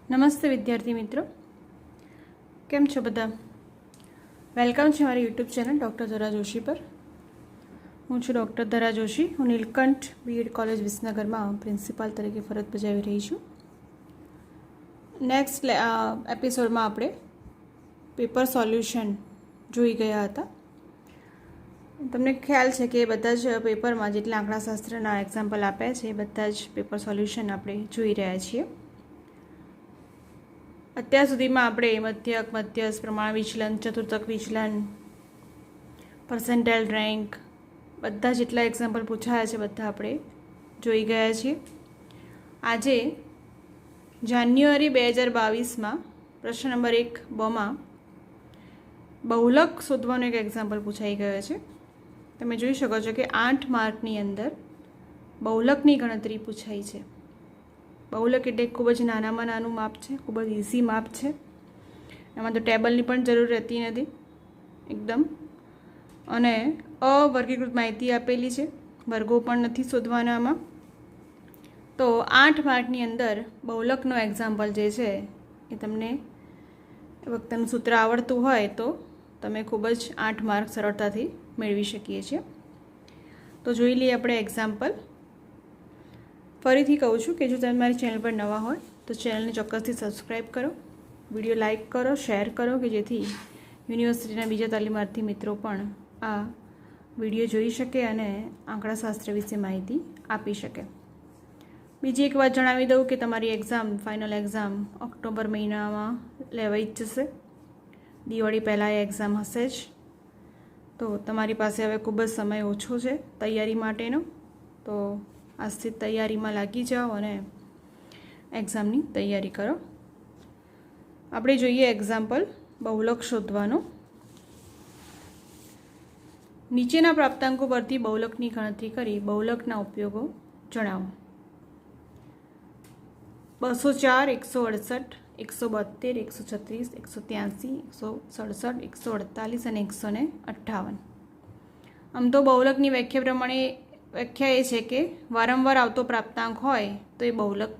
નમસ્તે વિદ્યાર્થી મિત્રો, કેમ છો બધા? વેલકમ છે મારી યુટ્યુબ ચેનલ ડૉક્ટર ધરા જોશી પર. હું છું ડૉક્ટર ધરા જોશી. હું નીલકંઠ બીએડ કોલેજ વિસનગરમાં પ્રિન્સિપાલ તરીકે ફરજ બજાવી રહી છું. નેક્સ્ટ એપિસોડમાં આપણે પેપર સોલ્યુશન જોઈ ગયા હતા. તમને ખ્યાલ છે કે બધા જ પેપરમાં જેટલા આંકડાશાસ્ત્રના એક્ઝામ્પલ આપ્યા છે એ બધા જ પેપર સોલ્યુશન આપણે જોઈ રહ્યા છીએ. અત્યાર સુધીમાં આપણે મધ્યક, મધ્યસ્થ, પ્રમાણ વિચલન, ચતુર્થક વિચલન, પર્સન્ટાઇલ રેન્ક બધા જેટલા એક્ઝામ્પલ પૂછાયા છે બધા આપણે જોઈ ગયા છીએ. આજે જાન્યુઆરી 2022માં પ્રશ્ન નંબર 1 બહુલક શોધવાનો એક એક્ઝામ્પલ પૂછાઈ ગયો છે. તમે જોઈ શકો છો કે 8 માર્કની અંદર બહુલકની ગણતરી પૂછાઈ છે. બહુલક એટલે ખૂબ જ નાનામાં નાનું માપ છે, ખૂબ જ ઇઝી માપ છે. એમાં તો ટેબલની પણ જરૂર રહેતી નથી એકદમ. અને અવર્ગીકૃત માહિતી આપેલી છે, વર્ગો પણ નથી શોધવાના આમાં. તો 8 માર્કની અંદર બહુલકનો એક્ઝામ્પલ જે છે એ તમને વખતનું સૂત્ર આવડતું હોય તો તમે ખૂબ જ 8 માર્ક સરળતાથી મેળવી શકીએ છીએ. તો જોઈ લઈએ આપણે એક્ઝામ્પલ. ફરીથી કહું છું કે જો તમે મારી ચેનલ પર નવા હોય તો ચેનલને ચોક્કસથી સબસ્ક્રાઈબ કરો, વિડીયો લાઇક કરો, શેર કરો કે જેથી યુનિવર્સિટીના બીજા તાલીમાર્થી મિત્રો પણ આ વિડીયો જોઈ શકે અને આંકડાશાસ્ત્ર વિશે માહિતી આપી શકે. બીજી એક વાત જણાવી દઉં કે તમારી એક્ઝામ, ફાઇનલ એક્ઝામ ઓક્ટોબર મહિનામાં લેવાઈ જ જશે. દિવાળી પહેલાં એ એક્ઝામ હશે જ. તો તમારી પાસે હવે ખૂબ જ સમય ઓછો છે તૈયારી માટેનો. તો આજથી તૈયારીમાં લાગી જાઓ અને એક્ઝામની તૈયારી કરો. આપણે જોઈએ એક્ઝામ્પલ બહુલક શોધવાનો. નીચેના પ્રાપ્તાંકો પરથી બહુલકની ગણતરી કરી બહુલકના ઉપયોગો જણાવો. 204, 168, 172, 136, 183, 167, 148 અને 158. આમ તો બહુલકની વ્યાખ્યા પ્રમાણે વ્યાખ્યા એ છે કે વારંવાર આવતો પ્રાપ્તાંક હોય તો એ બહુલક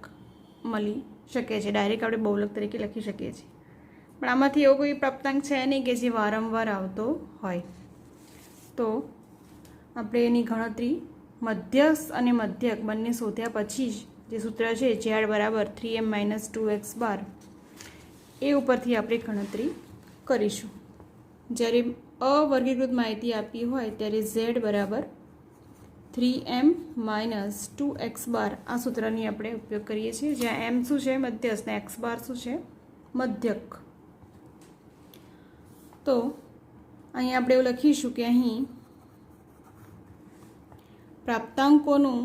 મળી શકે છે. ડાયરેક્ટ આપણે બહુલક તરીકે લખી શકીએ છીએ. પણ આમાંથી એવો કોઈ પ્રાપ્તાંક છે નહીં કે જે વારંવાર આવતો હોય. તો આપણે એની ગણતરી મધ્યસ્થ અને મધ્યક બંને શોધ્યા પછી જ જે સૂત્ર છે z બરાબર 3m - 2x બાર એ ઉપરથી આપણે ગણતરી કરીશું. જ્યારે અવર્ગીકૃત માહિતી આપી હોય ત્યારે z બરાબર 3m - 2x બાર આ સૂત્રની આપણે ઉપયોગ કરીએ છીએ. જ્યાં m શું છે મધ્યસ્થ ને x બાર શું છે મધ્યક. તો અહીં આપણે એવું લખીશું કે અહીં પ્રાપ્તાંકોનું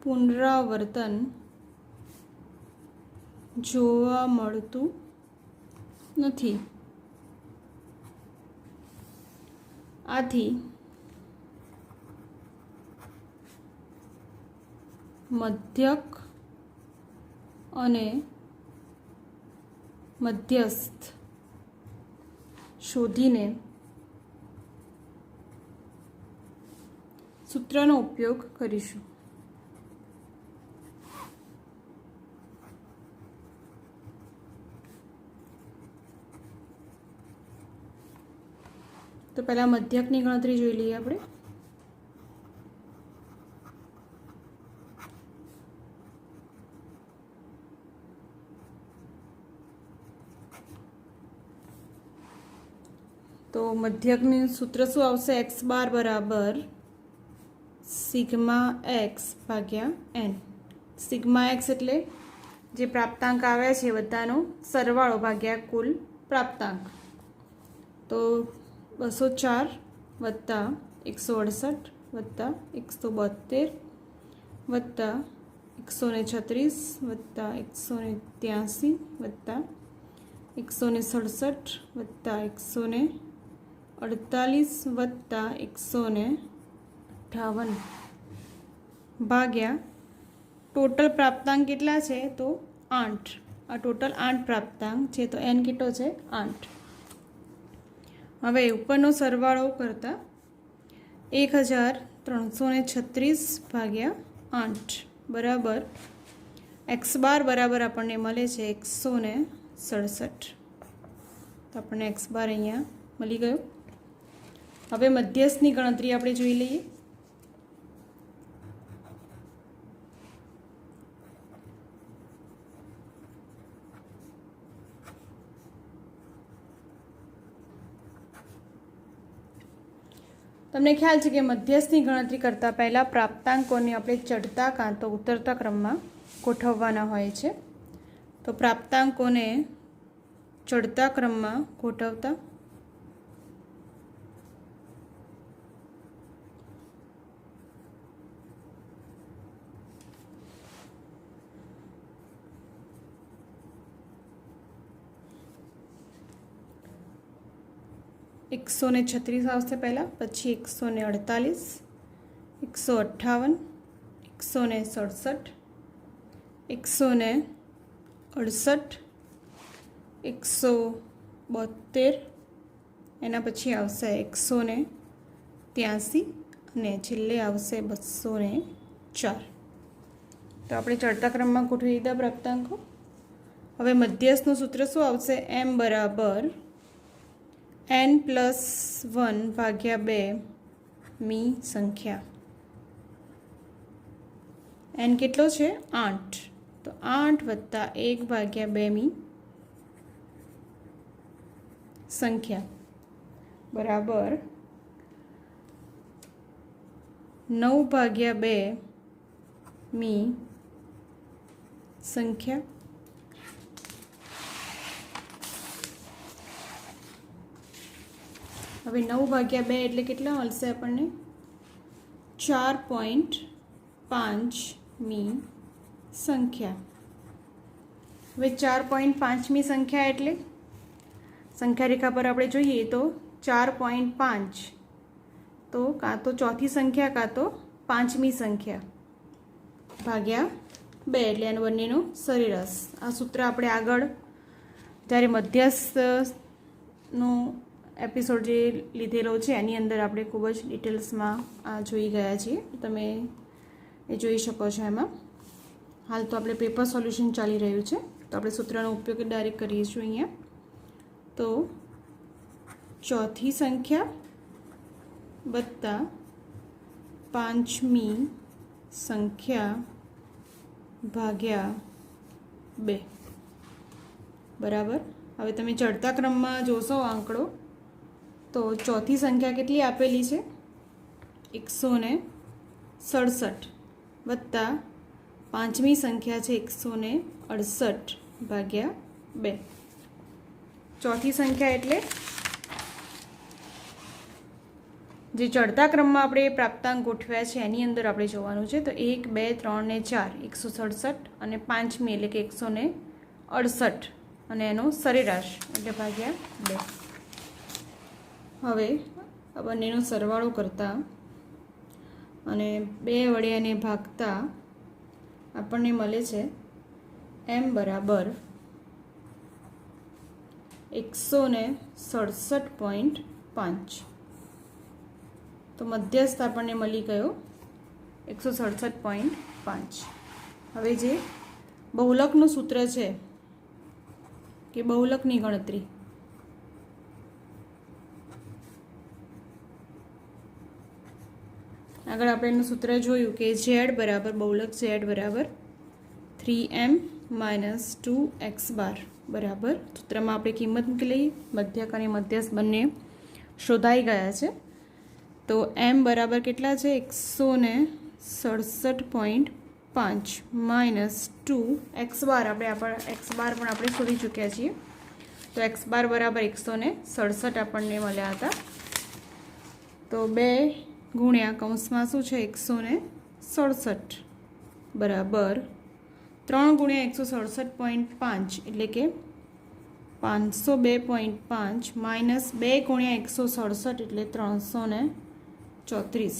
પુનરાવર્તન જોવા મળતું નથી. આથી મધ્યક અને મધ્યસ્થ શોધીને સૂત્રનો ઉપયોગ કરીશું. તો પહેલાં મધ્યકની ગણતરી જોઈ લઈએ આપણે. તો મધ્યકનું સૂત્ર શું આવશે? x બાર બરાબર સિગ્મા એક્સ ભાગ્યા n. સિગ્મા એક્સ એટલે જે પ્રાપ્તાંક આવ્યા છે બધાનો સરવાળો ભાગ્યા કુલ પ્રાપ્તાંક. તો 204 વત્તા 168 વત્તા 172 વત્તા 136 વત્તા 183 વત્તા 167 વત્તા 148 વત્તા 158 ભાગ્યા ટોટલ પ્રાપ્તાંક કેટલા છે? તો 8. આ ટોટલ 8 પ્રાપ્તાંક છે. તો n કેટલો છે? 8. હવે ઉપરનો સરવાળો કરતાં 1000 336 ભાગ્યા 8 બરાબર एक्स बार बराबर આપણને મળે છે 167. તો આપણને एक्स बार અહીંયા મળી ગયો. હવે મધ્યસ્થની ગણતરી આપણે જોઈ લઈએ. તમને ખ્યાલ છે કે મધ્યસ્થની ગણતરી કરતાં પહેલાં પ્રાપ્તાંકોને આપણે ચડતા કાં તો ઉતરતા ક્રમમાં ગોઠવવાના હોય છે. તો પ્રાપ્તાંકોને ચડતા ક્રમમાં ગોઠવતા એકસો ને 36 આવશે પહેલાં, પછી 148, 158, 167, 168, 172, એના પછી આવશે 183 અને છેલ્લે આવશે 204. તો આપણે ચડતા ક્રમમાં ગોઠવી દીધા પ્રાપ્તાંકો. હવે મધ્યસ્થનું સૂત્ર શું આવશે? m બરાબર n+1 ભાગ્યા 2 મી સંખ્યા. n કેટલો છે? 8. તો 8 વત્તા 1 ભાગ્યા 2 મી સંખ્યા બરાબર 9 ભાગ્યા 2 મી સંખ્યા. હવે 9 ભાગ્યા 2 એટલે કેટલા મળશે આપણને? 4.5 મી સંખ્યા. હવે 4.5મી સંખ્યા એટલે સંખ્યા રેખા પર આપણે જોઈએ તો 4.5 તો કાં તો ચોથી સંખ્યા કાં તો પાંચમી સંખ્યા ભાગ્યા 2 એટલે એનો બંનેનો સરેરાશ. આ સૂત્ર આપણે આગળ જ્યારે મધ્યસ્થનો એપિસોડ જે લીધેલો છે એની અંદર આપણે ખૂબ જ ડિટેલ્સમાં આ જોઈ ગયા છીએ. તમે એ જોઈ શકો છો. એમાં હાલ તો આપણે પેપર સોલ્યુશન ચાલી રહ્યું છે તો આપણે સૂત્રનો ઉપયોગ ડાયરેક્ટ કરીશું અહીંયા. તો ચોથી સંખ્યા વત્તા પાંચમી સંખ્યા ભાગ્યા 2 બરાબર. હવે તમે ચડતા ક્રમમાં જોશો આંકડો તો ચોથી સંખ્યા કેટલી આપેલી છે? 167 વત્તા પાંચમી સંખ્યા છે 168 ભાગ્યા 2. ચોથી સંખ્યા એટલે જે ચડતા ક્રમમાં આપણે પ્રાપ્તાંક ગોઠવ્યા છે એની અંદર આપણે જોવાનું છે. તો 1, 2, 3 ને 4 167 અને પાંચમી એટલે કે 168 અને એનો સરેરાશ એટલે ભાગ્યા 2. હવે આ બંનેનો સરવાળો કરતા અને 2 વડે એને ભાગતા આપણને મળે છે m બરાબર 167.5. તો મધ્યસ્થ આપણને મળી ગયો 167.5. હવે જે બહુલકનું સૂત્ર છે કે બહુલકની ગણતરી આગળ આપણે એનું સૂત્ર જોયું કે z બરાબર બહુલક z બરાબર 3m - 2x બાર બરાબર. સૂત્રમાં આપણે કિંમત મૂકી લઈએ. મધ્યક અને મધ્યસ્થ બંને શોધાઈ ગયા છે. તો m બરાબર કેટલા છે? 167.5 - 2x બાર. આપણે x બાર પણ આપણે શોધી ચૂક્યા છીએ. તો x બાર બરાબર 167 આપણને મળ્યા હતા. તો 2 ગુણ્યા કૌંસમાં શું છે? 167 બરાબર 3 ગુણ્યા 167.5 એટલે કે 502.5 માઇનસ 2 ગુણ્યા 167 એટલે 334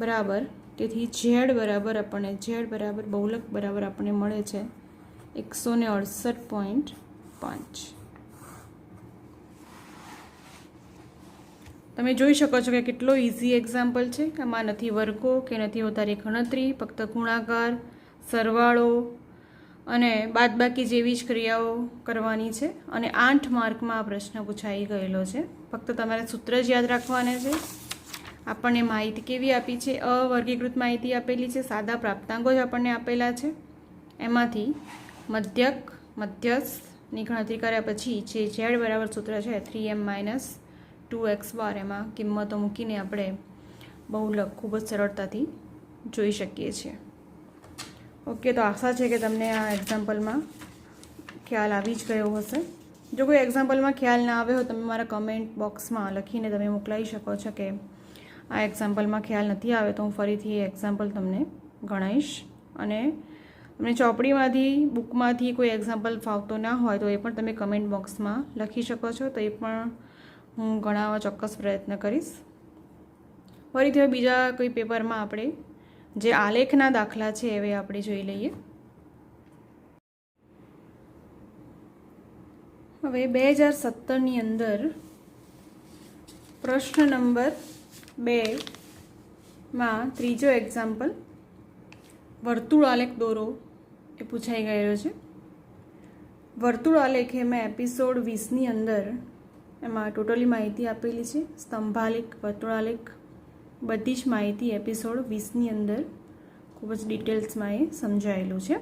બરાબર. તેથી ઝેડ બરાબર આપણને ઝેડ બરાબર બહુલક બરાબર આપણને મળે છે 168.5. તમે જોઈ શકો છો કે કેટલો ઇઝી એક્ઝામ્પલ છે. આમાં નથી વર્ગો કે નથી હોતારી ગણતરી, ફક્ત ગુણાકાર, સરવાળો અને બાદબાકી જેવી જ ક્રિયાઓ કરવાની છે. અને 8 માર્કમાં આ પ્રશ્ન પૂછાઈ ગયેલો છે. ફક્ત તમારે સૂત્ર જ યાદ રાખવાના છે. આપણને માહિતી કેવી આપી છે? અવર્ગીકૃત માહિતી આપેલી છે. સાદા પ્રાપ્તાંકો જ આપણને આપેલા છે. એમાંથી મધ્યસ્થની ગણતરી કર્યા પછી જે z બરાબર સૂત્ર છે 3m - 2x બાર, એમાં કિંમતો મૂકીને આપણે બહુલક ખૂબ જ સરળતાથી જોઈ શકીએ છીએ. ઓકે, તો આશા છે કે તમને આ એક્ઝામ્પલમાં ખ્યાલ આવી જ ગયો હશે. જો કોઈ એક્ઝામ્પલમાં ખ્યાલ ના આવ્યો હોય તમે મારા કમેન્ટ બોક્સમાં લખીને તમે મોકલાવી શકો છો કે આ એક્ઝામ્પલમાં ખ્યાલ નથી આવ્યો, તો હું ફરીથી એ એક્ઝામ્પલ તમને ગણાવીશ. અને તમને ચોપડીમાંથી બુકમાંથી કોઈ એક્ઝામ્પલ ફાવતો ના હોય તો એ પણ તમે કમેન્ટ બોક્સમાં લખી શકો છો, તો એ પણ હું ગણાવવા ચોક્કસ પ્રયત્ન કરીશ. ફરીથી હવે બીજા કોઈ પેપરમાં આપણે જે આલેખના દાખલા છે એ આપણે જોઈ લઈએ. હવે 2017ની અંદર પ્રશ્ન નંબર 2માં ત્રીજો એક્ઝામ્પલ વર્તુળ આલેખ દોરો એ પૂછાઈ ગયેલો છે. વર્તુળ આલેખ એમાં એપિસોડ 20ની અંદર એમાં ટોટલી માહિતી આપેલી છે. સ્તંભાલેખ, વર્તુળાલેખ બધી જ માહિતી એપિસોડ 20ની અંદર ખૂબ જ ડિટેલ્સમાં એ સમજાયેલું છે.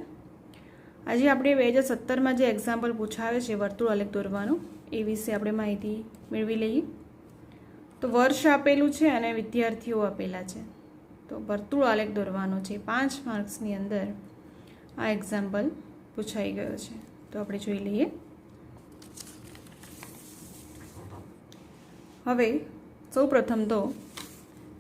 આજે આપણે 2017માં જે એક્ઝામ્પલ પૂછાયો છે વર્તુળાલેખ દોરવાનું, એ વિશે આપણે માહિતી મેળવી લઈએ. તો વર્ષ આપેલું છે અને વિદ્યાર્થીઓ આપેલા છે. તો વર્તુળાલેખ દોરવાનો છે 5 માર્ક્સની અંદર આ એક્ઝામ્પલ પૂછાઈ ગયો છે. તો આપણે જોઈ લઈએ. હવે સૌ પ્રથમ તો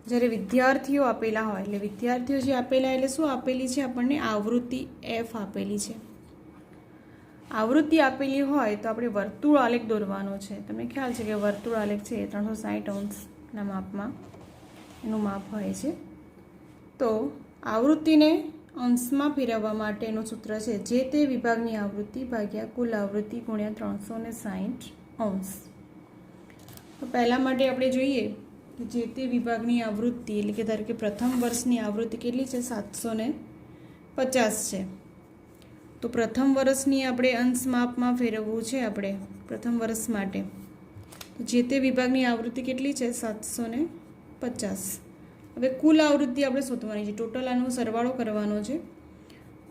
જ્યારે વિદ્યાર્થીઓ આપેલા હોય, એટલે વિદ્યાર્થીઓ જે આપેલા એટલે શું આપેલી છે? આપણને આવૃત્તિ F આપેલી છે. આવૃત્તિ આપેલી હોય તો આપણે વર્તુળ આલેખ દોરવાનો છે. તમને ખ્યાલ છે કે વર્તુળ આલેખ છે 360 અંશના માપમાં એનું માપ હોય છે. તો આવૃત્તિને અંશમાં ફેરવવા માટેનું સૂત્ર છે જે તે વિભાગની આવૃત્તિ ભાગ્યા કુલ આવૃત્તિ ગુણ્યા 360 અંશ. તો પહેલાં માટે આપણે જોઈએ કે જે તે વિભાગની આવૃત્તિ એટલે કે ધારો કે પ્રથમ વર્ષની આવૃત્તિ કેટલી છે? 750 છે. તો પ્રથમ વર્ષની આપણે અંશ માપમાં ફેરવવું છે આપણે પ્રથમ વર્ષ માટે. તો જે તે વિભાગની આવૃત્તિ કેટલી છે? 750. હવે કુલ આવૃત્તિ આપણે શોધવાની છે. ટોટલ આનો સરવાળો કરવાનો છે.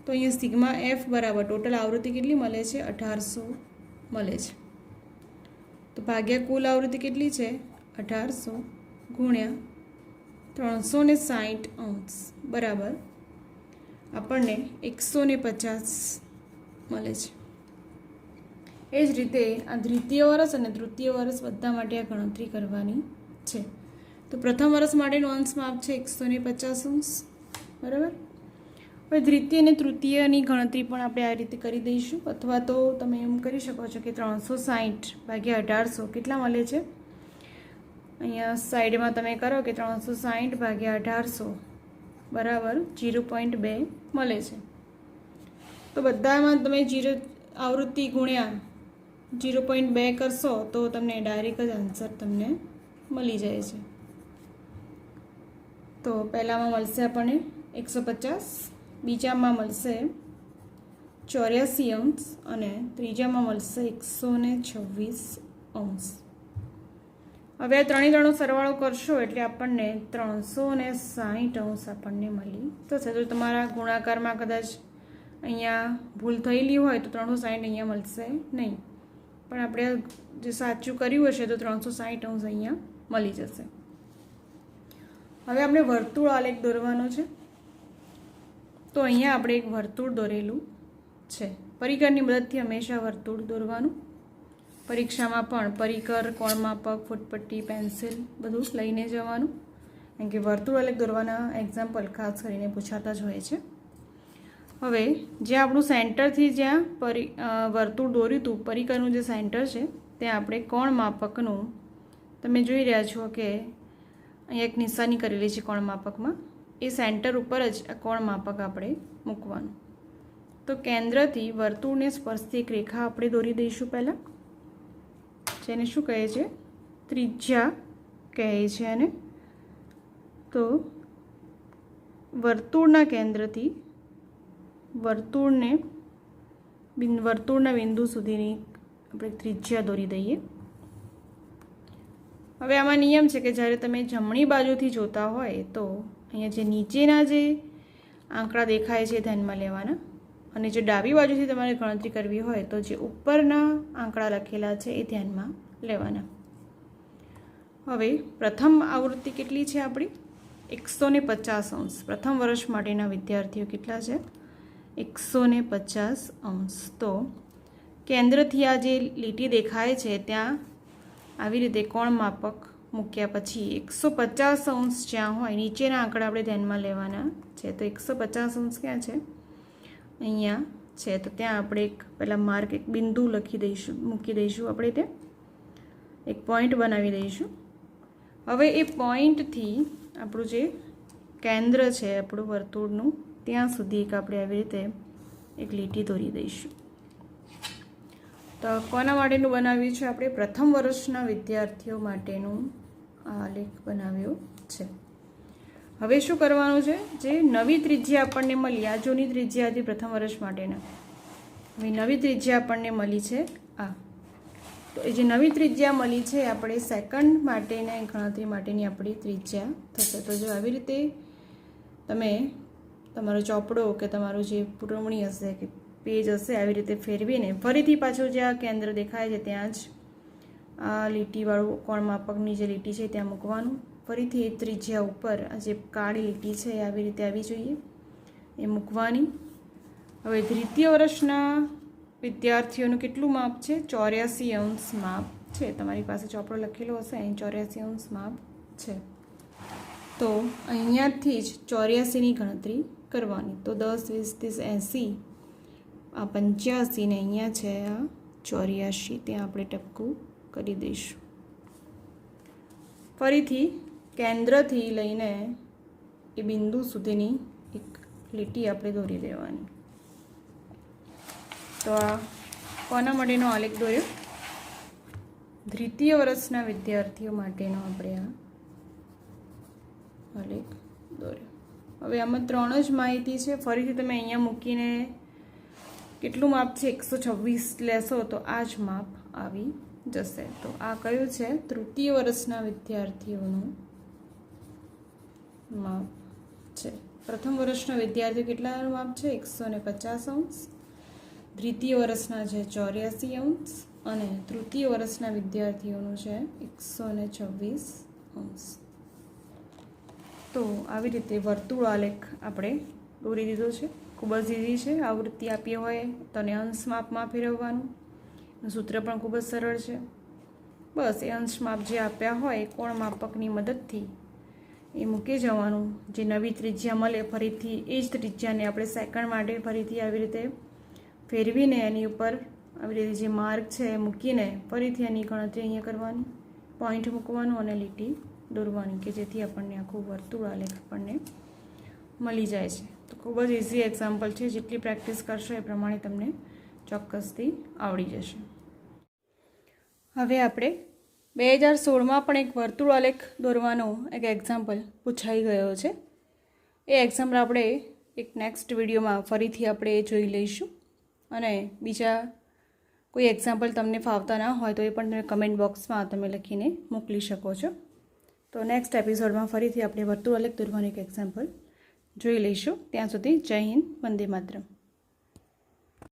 તો અહીંયા સિગ્મા F બરાબર ટોટલ આવૃત્તિ કેટલી મળે છે? 1800 મળે છે. તો ભાગ્યા કુલ આવૃત્તિ કેટલી છે? 1800 ગુણ્યા 360 અંશ બરાબર આપણને 150 મળે છે. એ જ રીતે આ દ્વિતીય વર્ષ અને તૃતીય વર્ષ બધા માટે આ ગણતરી કરવાની છે. તો પ્રથમ વર્ષ માટેનું અંશ માપ છે 150 અંશ બરાબર. હવે દ્વિતીય અને તૃતીયની ગણતરી પણ આપણે આ રીતે કરી દઈશું, અથવા તો તમે એમ કરી શકો છો કે 360 ભાગ્યા 1800 કેટલા મળે છે? અહીંયા સાઈડમાં તમે કરો કે 360 ભાગ્યા 1800 બરાબર 0.2 મળે છે. તો બધામાં તમે આવૃત્તિ ગુણ્યા 0.2 કરશો તો તમને ડાયરેક્ટ જ આન્સર તમને મળી જાય છે. તો પહેલામાં મળશે આપણને 150, બીજામાં મળશે 84 અંશ અને ત્રીજામાં મળશે 126 અંશ. હવે આ ત્રણેયનો સરવાળો કરશો એટલે આપણને 360 અંશ આપણને મળી જશે. તો તમારા ગુણાકારમાં કદાચ અહીંયા ભૂલ થયેલી હોય તો 360 અહીંયા મળશે નહીં, પણ આપણે જે સાચું કર્યું હશે તો 360 અંશ અહીંયા મળી જશે. હવે આપણે વર્તુળ આલેખ દોરવાનો છે. તો અહીંયા આપણે એક વર્તુળ દોરેલું છે. પરિકરની મદદથી હંમેશા વર્તુળ દોરવાનું. પરીક્ષામાં પણ પરિકર, કોણ માપક, ફૂટપટ્ટી, પેન્સિલ બધું લઈને જવાનું, કારણ કે વર્તુળ આલેખ દોરવાના એક્ઝામ્પલ ખાસ કરીને પૂછાતા જ હોય છે. હવે જે આપણું સેન્ટરથી જ્યાં વર્તુળ દોર્યું હતું, પરિકરનું જે સેન્ટર છે ત્યાં આપણે કોણ માપકનું તમે જોઈ રહ્યા છો કે અહીંયા એક નિશાની કરેલી છે કોણ માપકમાં. એ સેન્ટર ઉપર જ આ કોણ માપક આપણે મૂકવાનું. તો કેન્દ્રથી વર્તુળને સ્પર્શતી એક રેખા આપણે દોરી દઈશું પહેલાં, જેને શું કહે છે? ત્રિજ્યા કહે છે અને તો વર્તુળના કેન્દ્રથી વર્તુળના બિંદુ સુધીની આપણે ત્રિજ્યા દોરી દઈએ. હવે આમાં નિયમ છે કે જ્યારે તમે જમણી બાજુથી જોતા હોય તો અહીંયા જે નીચેના જે આંકડા દેખાય છે ધ્યાનમાં લેવાના, અને જે ડાબી બાજુથી તમારે ગણતરી કરવી હોય તો જે ઉપરના આંકડા લખેલા છે એ ધ્યાનમાં લેવાના. હવે પ્રથમ આવૃત્તિ કેટલી છે આપણી? 150°. પ્રથમ વર્ષ માટેના વિદ્યાર્થીઓ કેટલા છે? 150°. તો કેન્દ્રથી આ જે લીટી દેખાય છે ત્યાં આવી રીતે કોણ માપક મૂક્યા પછી 150° જ્યાં હોય નીચેના આંકડા આપણે ધ્યાનમાં લેવાના છે. તો 150° ક્યાં છે? અહીંયા છે. તો ત્યાં આપણે એક પહેલાં માર્ક એક બિંદુ મૂકી દઈશું. આપણે તે એક પોઈન્ટ બનાવી દઈશું. હવે એ પોઈન્ટથી આપણું જે કેન્દ્ર છે આપણું વર્તુળનું ત્યાં સુધી એક આપણે આવી રીતે એક લીટી દોરી દઈશું. તો કોના માટેનું બનાવ્યું છે આપણે? પ્રથમ વર્ષના વિદ્યાર્થીઓ માટેનું આલેખ બનાવ્યો છે. હવે શું કરવાનું છે? જે નવી ત્રિજ્યા આપણને મળી, આ જૂની ત્રિજ્યા હતી પ્રથમ વર્ષ માટેના, હવે નવી ત્રિજ્યા આપણને મળી છે આ. તો એ જે નવી ત્રિજ્યા મળી છે આપણે સેકન્ડ માટેના ગણતરી માટેની આપણી ત્રિજ્યા થશે. તો જો આવી રીતે તમે તમારો ચોપડો કે તમારું જે પુરવણી હશે કે પેજ હશે આવી રીતે ફેરવીને ફરીથી પાછું જે આ કેન્દ્ર દેખાય છે ત્યાં જ આ લીટીવાળું કોણ માપકની જે લીટી છે ત્યાં મૂકવાનું. ફરીથી એ ત્રિજ્યા ઉપર આ જે કાળી લીટી છે આવી રીતે આવી જોઈએ એ મૂકવાની. હવે દ્વિતીય વર્ષના વિદ્યાર્થીઓનું કેટલું માપ છે? 84° માપ છે. તમારી પાસે ચોપડો લખેલો હશે અહીં 84° માપ છે. તો અહીંયાથી જ 84ની ગણતરી કરવાની. તો 10, 20, 30, 80, આ 85 ને અહીંયા છે આ 84, ત્યાં આપણે ટપકું કરી દઈશું. ફરીથી કેન્દ્રથી લઈને એ બિંદુ સુધીની એક લીટી આપણે દોરી દેવાની. તો આ કોના માટેનો આલેખ દોર્યો? દ્વિતીય વર્ષના વિદ્યાર્થીઓ માટેનો આપણે આ આલેખ દોર્યો. હવે આમાં 3 જ માહિતી છે. ફરીથી તમે અહીંયા મૂકીને કેટલું માપ છે 126 લેશો તો આ જ માપ આવી જશે. તો આ કયું છે? તૃતીય વર્ષના વિદ્યાર્થીઓનું માપ છે. પ્રથમ વર્ષના વિદ્યાર્થીઓ કેટલાનું માપ છે? 150°. દ્વિતીય વર્ષના છે 84°. અને તૃતીય વર્ષના વિદ્યાર્થીઓનું છે 126°. તો આવી રીતે વર્તુળ આલેખ આપણે દોરી દીધો છે. ખૂબ જ ઈઝી છે. આવૃત્તિ આપી હોય તો અંશ માપમાં ફેરવવાનું. સૂત્ર પણ ખૂબ જ સરળ છે. બસ એ અંશ માપ જે આપ્યા હોય કોણ માપકની મદદથી એ મૂકી જવાનું. જે નવી ત્રિજ્યા મળે ફરીથી એ જ ત્રિજ્યાને આપણે સેકન્ડ માટે ફરીથી આવી રીતે ફેરવીને એની ઉપર આવી રીતે જે માર્ક છે એ મૂકીને ફરીથી એની ગણતરી અહીંયા કરવાની, પોઈન્ટ મૂકવાનું અને લીટી દોરવાની કે જેથી આપણને આખું વર્તુળ આલેખ આપણને મળી જાય છે. તો ખૂબ જ ઇઝી એક્ઝામ્પલ છે. જેટલી પ્રેક્ટિસ કરશો એ પ્રમાણે તમને ચોક્કસથી આવડી જશે. હવે આપણે 2016માં પણ એક વર્તુળ આલેખ દોરવાનો એક એક્ઝામ્પલ પૂછાઈ ગયો છે. એ એક્ઝામ્પલ આપણે એક નેક્સ્ટ વિડીયોમાં ફરીથી આપણે જોઈ લઈશું. અને બીજા કોઈ એક્ઝામ્પલ તમને ફાવતા ના હોય તો એ પણ તમે કમેન્ટ બોક્સમાં તમે લખીને મોકલી શકો છો. તો નેક્સ્ટ એપિસોડમાં ફરીથી આપણે વર્તુળ આલેખ દોરવાનું એક એક્ઝામ્પલ જોઈ લઈશું. ત્યાં સુધી જય હિન્દ, વંદે માતરમ.